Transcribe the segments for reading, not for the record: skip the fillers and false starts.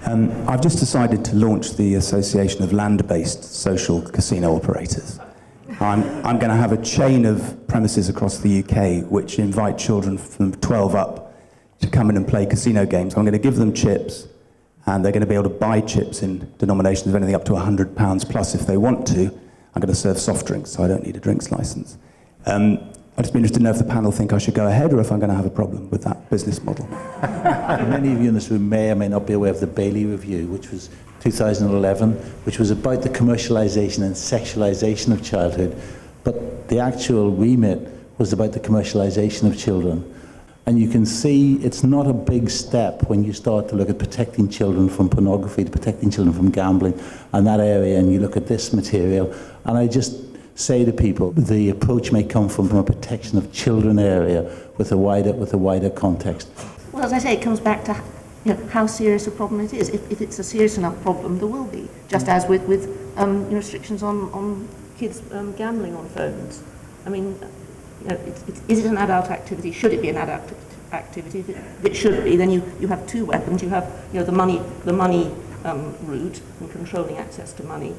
I've just decided to launch the Association of Land-Based Social Casino Operators. I'm going to have a chain of premises across the UK which invite children from 12 up to come in and play casino games. I'm going to give them chips, and they're going to be able to buy chips in denominations of anything up to £100 plus if they want to. I'm going to serve soft drinks, so I don't need a drinks license. I'd just be interested to know if the panel think I should go ahead or if I'm going to have a problem with that business model. Many of you in this room may or may not be aware of the Bailey Review, which was 2011, which was about the commercialisation and sexualisation of childhood, but the actual remit was about the commercialisation of children. And you can see it's not a big step when you start to look at protecting children from pornography, to protecting children from gambling, and that area, and you look at this material, and I just say to people, the approach may come from a protection of children area with a wider context. Well, as I say, it comes back to how serious a problem it is. If it's a serious enough problem, there will be. Just as with restrictions on kids gambling on phones. I mean, is it an adult activity? Should it be an adult activity? If it should be, then you have two weapons. You have the money route and controlling access to money,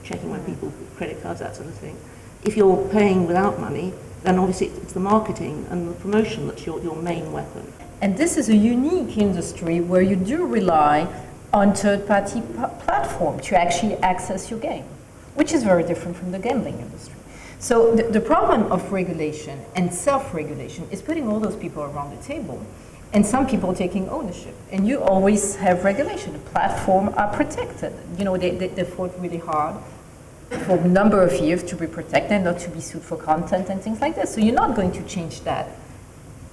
checking when people credit cards, that sort of thing. If you're paying without money, then obviously it's the marketing and the promotion that's your main weapon. And this is a unique industry where you do rely on third-party platform to actually access your game, which is very different from the gambling industry. So the problem of regulation and self-regulation is putting all those people around the table and some people taking ownership. And you always have regulation. The platforms are protected. They fought really hard for a number of years to be protected, not to be sued for content and things like that. So you're not going to change that,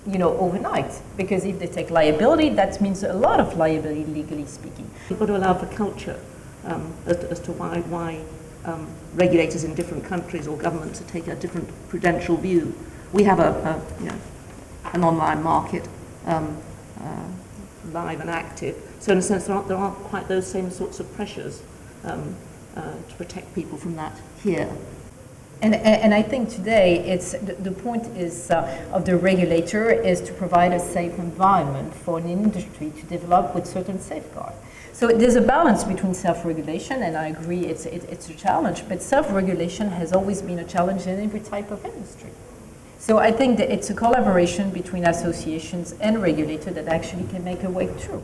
overnight. Because if they take liability, that means a lot of liability, legally speaking. You've got to allow for culture as to why regulators in different countries or governments take a different prudential view. We have an online market, live and active. So in a sense, there aren't quite those same sorts of pressures to protect people from that here. And I think today the point is of the regulator is to provide a safe environment for an industry to develop with certain safeguards. So there's a balance between self-regulation, and I agree it's a challenge, but self-regulation has always been a challenge in every type of industry. So I think that it's a collaboration between associations and regulators that actually can make a way through.